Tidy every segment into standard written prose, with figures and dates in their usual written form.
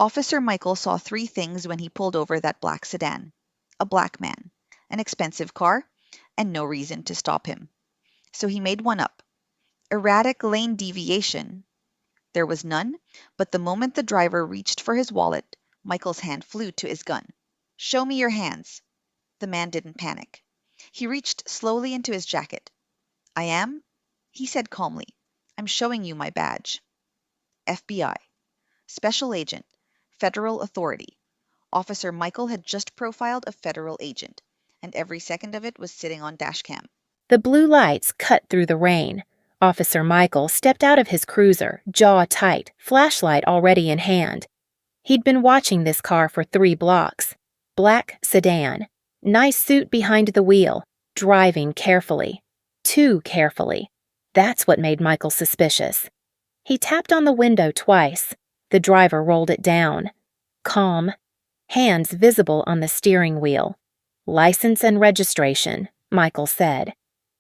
Officer Michael saw three things when he pulled over that black sedan: a black man, an expensive car, and no reason to stop him. So he made one up: erratic lane deviation. There was none, but the moment the driver reached for his wallet, Michael's hand flew to his gun. "Show me your hands." The man didn't panic. He reached slowly into his jacket. "I am," he said calmly. "I'm showing you my badge." FBI. Special Agent. Federal Authority. Officer Michael had just profiled a federal agent, and every second of it was sitting on dashcam. The blue lights cut through the rain. Officer Michael stepped out of his cruiser, jaw tight, flashlight already in hand. He'd been watching this car for 3 blocks. Black sedan. Nice suit behind the wheel. Driving carefully. Too carefully. That's what made Michael suspicious. He tapped on the window twice. The driver rolled it down. Calm. Hands visible on the steering wheel. "License and registration," Michael said.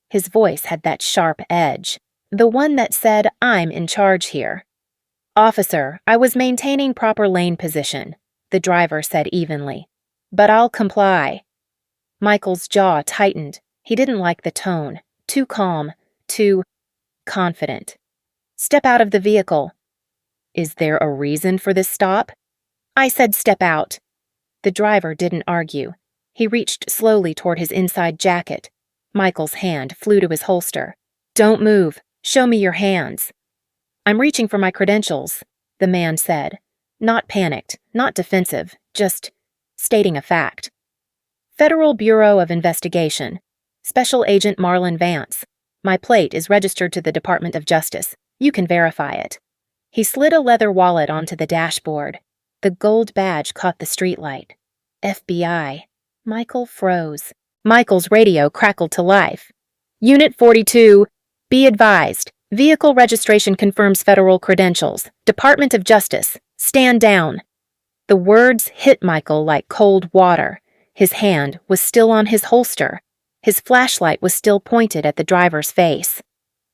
His voice had that sharp edge, the one that said, "I'm in charge here." "Officer, I was maintaining proper lane position," the driver said evenly. "But I'll comply." Michael's jaw tightened. He didn't like the tone. Too calm, too confident. "Step out of the vehicle." "Is there a reason for this stop?" "I said step out." The driver didn't argue. He reached slowly toward his inside jacket. Michael's hand flew to his holster. "Don't move. Show me your hands." "I'm reaching for my credentials," the man said. Not panicked, not defensive, just stating a fact. "Federal Bureau of Investigation. Special Agent Marlon Vance. My plate is registered to the Department of Justice. You can verify it." He slid a leather wallet onto the dashboard. The gold badge caught the streetlight. FBI. Michael froze. Michael's radio crackled to life. "Unit 42, be advised. Vehicle registration confirms federal credentials. Department of Justice. Stand down." The words hit Michael like cold water. His hand was still on his holster. His flashlight was still pointed at the driver's face.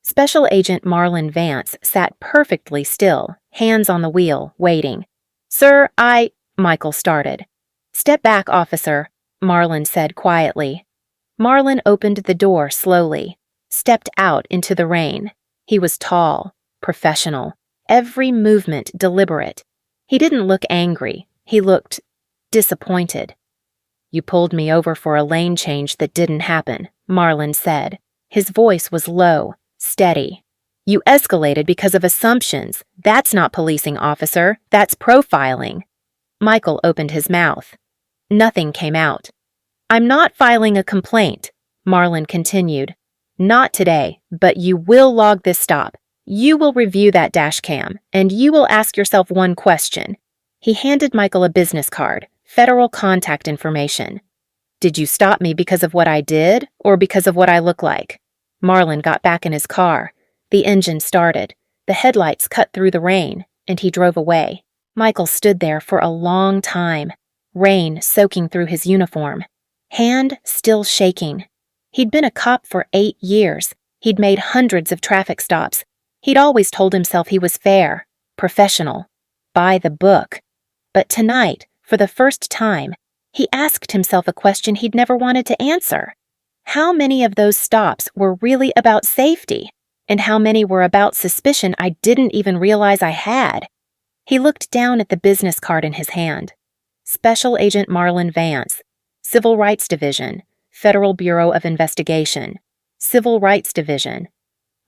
Special Agent Marlon Vance sat perfectly still, hands on the wheel, waiting. "Sir, Michael started. "Step back, officer," Marlon said quietly. Marlon opened the door slowly, stepped out into the rain. He was tall, professional, every movement deliberate. He didn't look angry. He looked disappointed. "You pulled me over for a lane change that didn't happen," Marlon said. His voice was low, steady. "You escalated because of assumptions. That's not policing, officer. That's profiling." Michael opened his mouth. Nothing came out. "I'm not filing a complaint," Marlon continued. "Not today, but you will log this stop. You will review that dash cam, and you will ask yourself one question." He handed Michael a business card, federal contact information. "Did you stop me because of what I did, or because of what I look like?" Marlon got back in his car. The engine started. The headlights cut through the rain, and he drove away. Michael stood there for a long time, rain soaking through his uniform, hand still shaking. He'd been a cop for 8 years. He'd made hundreds of traffic stops. He'd always told himself he was fair, professional, by the book. But tonight, for the first time, he asked himself a question he'd never wanted to answer. How many of those stops were really about safety? And how many were about suspicion I didn't even realize I had? He looked down at the business card in his hand. Special Agent Marlon Vance, Civil Rights Division, Federal Bureau of Investigation, Civil Rights Division.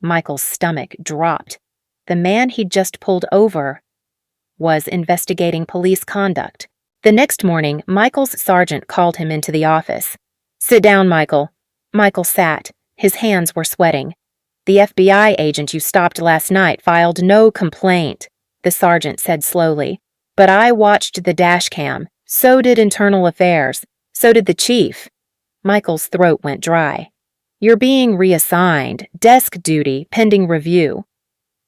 Michael's stomach dropped. The man he'd just pulled over was investigating police conduct. The next morning, Michael's sergeant called him into the office. "Sit down, Michael." Michael sat. His hands were sweating. "The FBI agent you stopped last night filed no complaint," the sergeant said slowly. "But I watched the dash cam. So did Internal Affairs. So did the chief." Michael's throat went dry. "You're being reassigned. Desk duty, pending review."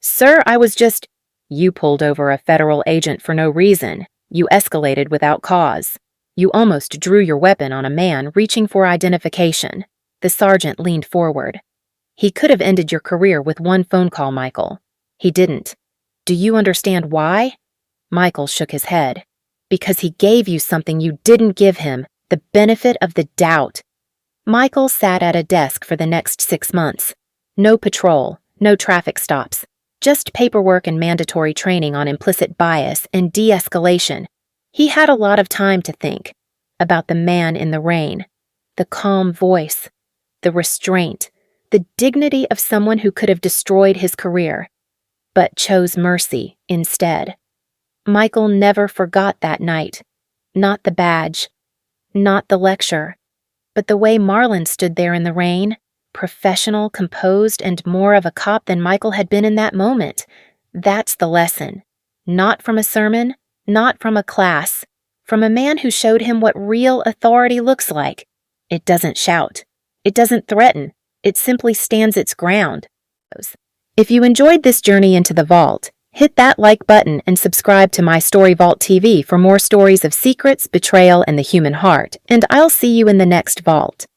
"Sir, I was just—" "You pulled over a federal agent for no reason. You escalated without cause. You almost drew your weapon on a man reaching for identification." The sergeant leaned forward. "He could have ended your career with one phone call, Michael. He didn't. Do you understand why?" Michael shook his head. Because he gave you something you didn't give him, the benefit of the doubt. Michael sat at a desk for the next 6 months. No patrol, no traffic stops, just paperwork and mandatory training on implicit bias and de-escalation. He had a lot of time to think about the man in the rain, the calm voice, the restraint, the dignity of someone who could have destroyed his career, but chose mercy instead. Michael never forgot that night. Not the badge, not the lecture, but the way Marlon stood there in the rain, professional, composed, and more of a cop than Michael had been in that moment. That's the lesson. Not from a sermon, not from a class, from a man who showed him what real authority looks like. It doesn't shout. It doesn't threaten. It simply stands its ground. If you enjoyed this journey into the vault, hit that like button and subscribe to My Story Vault TV for more stories of secrets, betrayal, and the human heart, and I'll see you in the next vault.